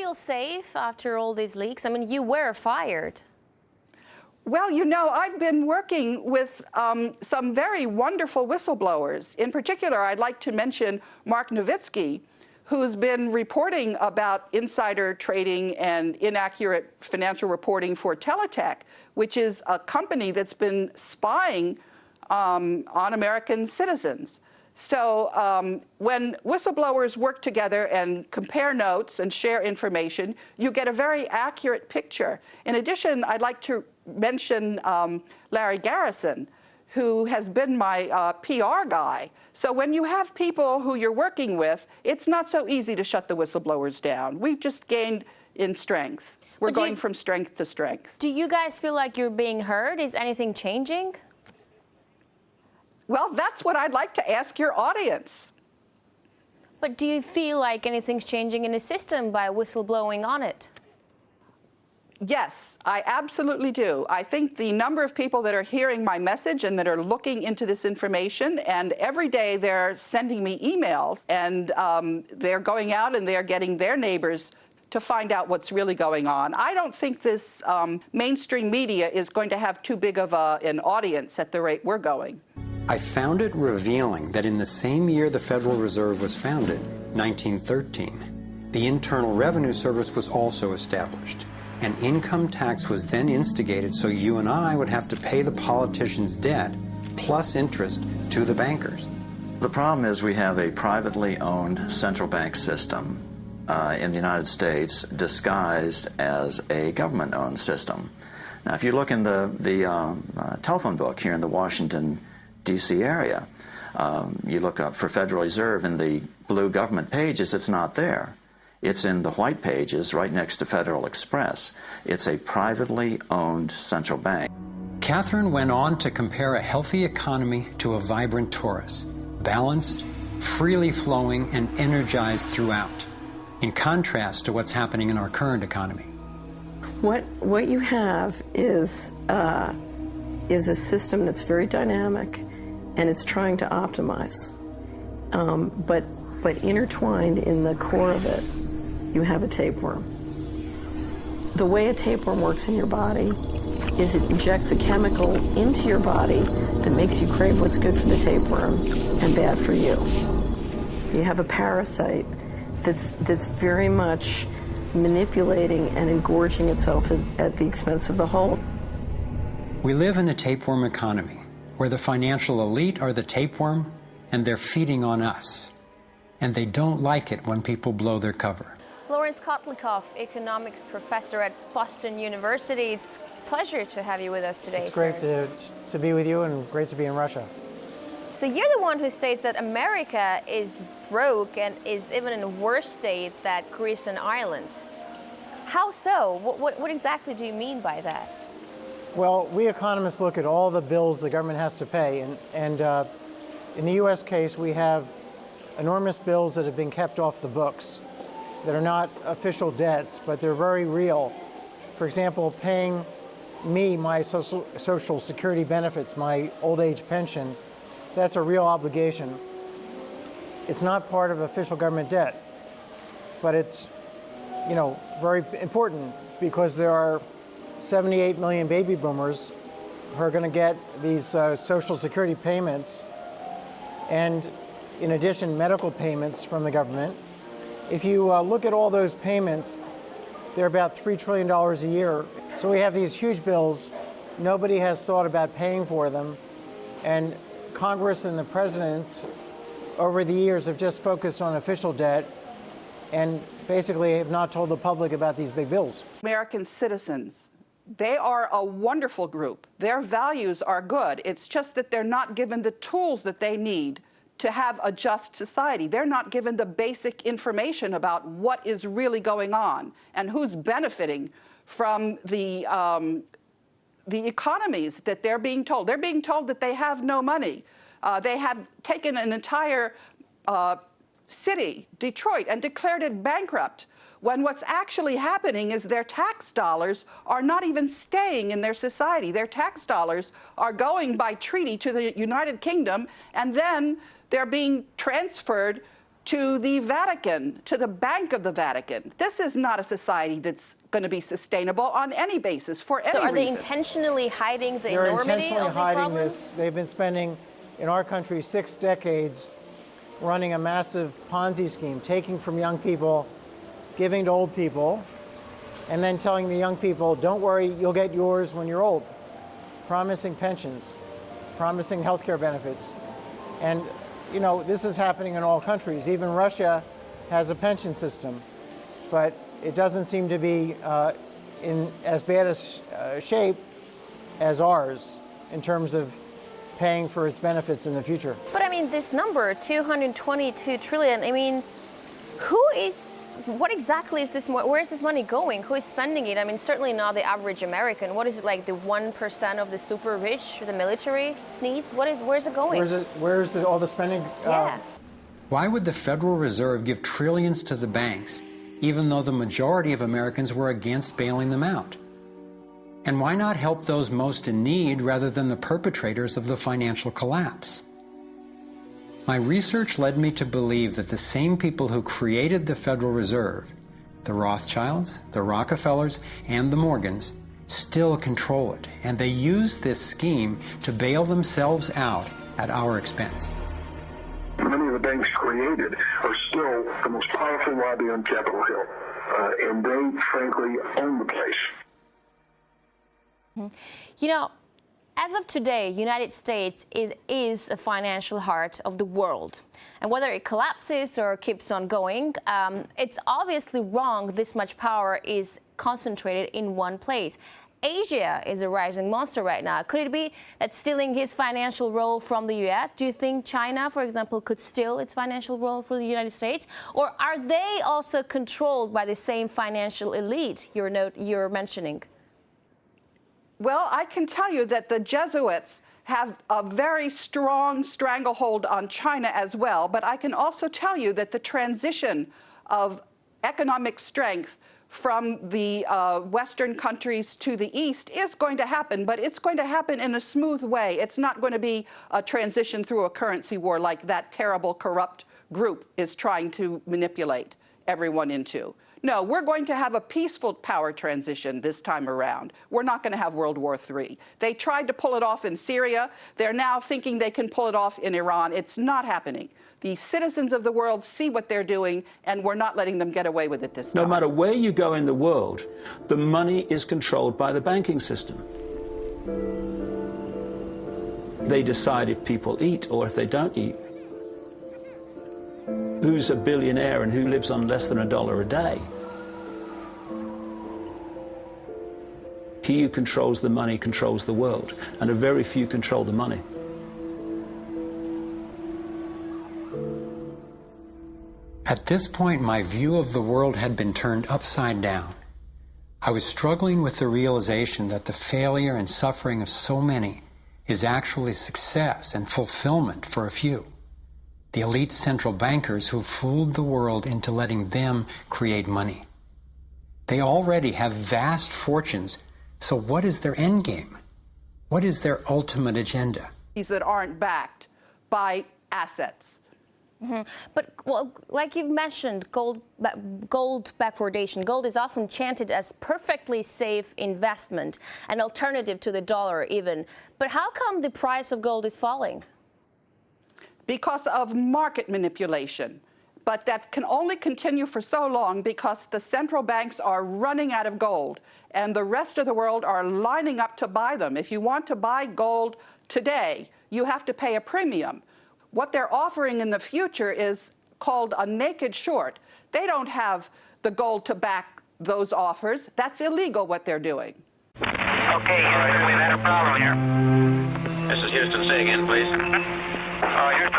feel safe after all these leaks? I mean, you were fired. Well, you know, I've been working with some very wonderful whistleblowers. In particular, I'd like to mention Mark Nowitzki, who's been reporting about insider trading and inaccurate financial reporting for Teletech, which is a company that's been spying on American citizens. So when whistleblowers work together and compare notes and share information, you get a very accurate picture. In addition, I'd like to mention Larry Garrison, who has been my PR guy. So when you have people who you're working with, it's not so easy to shut the whistleblowers down. We've just gained in strength. We're going from strength to strength. Do you guys feel like you're being heard? Is anything changing? Well, that's what I'd like to ask your audience. But do you feel like anything's changing in the system by whistleblowing on it? Yes, I absolutely do. I think the number of people that are hearing my message and that are looking into this information, and every day they're sending me emails, and they're going out and they're getting their neighbors to find out what's really going on. I don't think this mainstream media is going to have too big of an audience at the rate we're going. I found it revealing that in the same year the Federal Reserve was founded, 1913, the Internal Revenue Service was also established. An income tax was then instigated so you and I would have to pay the politicians' debt plus interest to the bankers. The problem is we have a privately owned central bank system in the United States disguised as a government-owned system. Now, if you look in the telephone book here in the Washington, D.C. area, you look up for Federal Reserve in the blue government pages, it's not there. It's in the white pages right next to Federal Express. It's a privately owned central bank. Catherine went on to compare a healthy economy to a vibrant torus, balanced, freely flowing, and energized throughout, in contrast to what's happening in our current economy. What you have is a system that's very dynamic, and it's trying to optimize. But intertwined in the core of it, you have a tapeworm. The way a tapeworm works in your body is it injects a chemical into your body that makes you crave what's good for the tapeworm and bad for you. You have a parasite that's very much manipulating and engorging itself at the expense of the whole. We live in a tapeworm economy where the financial elite are the tapeworm and they're feeding on us. And they don't like it when people blow their cover. Lawrence Kotlikoff, economics professor at Boston University. It's a pleasure to have you with us today, It's great to be with you and great to be in Russia. So you're the one who states that America is broke and is even in a worse state than Greece and Ireland. How so? What exactly do you mean by that? Well, we economists look at all the bills the government has to pay. And in the U.S. case, we have enormous bills that have been kept off the books that are not official debts, but they're very real. For example, paying me my social security benefits, my old age pension, that's a real obligation. It's not part of official government debt, but it's, you know, very important because there are 78 million baby boomers who are going to get these social security payments, and in addition, medical payments from the government. If you look at all those payments, they're about $3 trillion a year. So we have these huge bills. Nobody has thought about paying for them. And Congress and the presidents over the years have just focused on official debt and basically have not told the public about these big bills. American citizens, they are a wonderful group. Their values are good. It's just that they're not given the tools that they need to have a just society. They're not given the basic information about what is really going on and who's benefiting from the economies that they're being told. They're being told that they have no money. They have taken an entire city, Detroit, and declared it bankrupt, when what's actually happening is their tax dollars are not even staying in their society. Their tax dollars are going by treaty to the United Kingdom, and then they're being transferred to the Vatican, to the Bank of the Vatican. This is not a society that's going to be sustainable on any basis for any So are they reason. intentionally hiding the They're enormity intentionally of the hiding problem? this. They've been spending, in our country, 6 decades running a massive Ponzi scheme, taking from young people, giving to old people, and then telling the young people, don't worry, you'll get yours when you're old. Promising pensions, promising health care benefits. And, you know, this is happening in all countries. Even Russia has a pension system, but it doesn't seem to be in as bad a shape as ours in terms of paying for its benefits in the future. But I mean, this number, 222 trillion, I mean, what exactly is this, where is this money going? Who is spending it? I mean, certainly not the average American. What is it, like the 1% of the super rich, the military needs? Where's it going? Where's all the spending? Yeah. Why would the Federal Reserve give trillions to the banks, even though the majority of Americans were against bailing them out? And why not help those most in need rather than the perpetrators of the financial collapse? My research led me to believe that the same people who created the Federal Reserve, the Rothschilds, the Rockefellers, and the Morgans, still control it, and they use this scheme to bail themselves out at our expense. Many of the banks created are still the most powerful lobby on Capitol Hill, and they, frankly, own the place. You know, as of today, United States is a financial heart of the world. And whether it collapses or keeps on going, it's obviously wrong this much power is concentrated in one place. Asia is a rising monster right now. Could it be that stealing his financial role from the U.S.? Do you think China, for example, could steal its financial role from the United States? Or are they also controlled by the same financial elite you're mentioning? Well, I can tell you that the Jesuits have a very strong stranglehold on China as well, but I can also tell you that the transition of economic strength from the Western countries to the East is going to happen, but it's going to happen in a smooth way. It's not going to be a transition through a currency war like that terrible, corrupt group is trying to manipulate everyone into. No, we're going to have a peaceful power transition this time around. We're not going to have World War III. They tried to pull it off in Syria. They're now thinking they can pull it off in Iran. It's not happening. The citizens of the world see what they're doing, and we're not letting them get away with it this time. No matter where you go in the world, the money is controlled by the banking system. They decide if people eat or if they don't eat. Who's a billionaire and who lives on less than $1 a day? He who controls the money controls the world, and a very few control the money. At this point, my view of the world had been turned upside down. I was struggling with the realization that the failure and suffering of so many is actually success and fulfillment for a few. The elite central bankers who fooled the world into letting them create money. They already have vast fortunes, so what is their end game? What is their ultimate agenda? That aren't backed by assets. Mm-hmm. But, well, like you've mentioned, gold backwardation. Gold is often chanted as perfectly safe investment, an alternative to the dollar even. But how come the price of gold is falling? Because of market manipulation. But that can only continue for so long because the central banks are running out of gold and the rest of the world are lining up to buy them. If you want to buy gold today, you have to pay a premium. What they're offering in the future is called a naked short. They don't have the gold to back those offers. That's illegal what they're doing. Okay, Houston, we've had a problem here. This is Houston. Say again, please. Houston,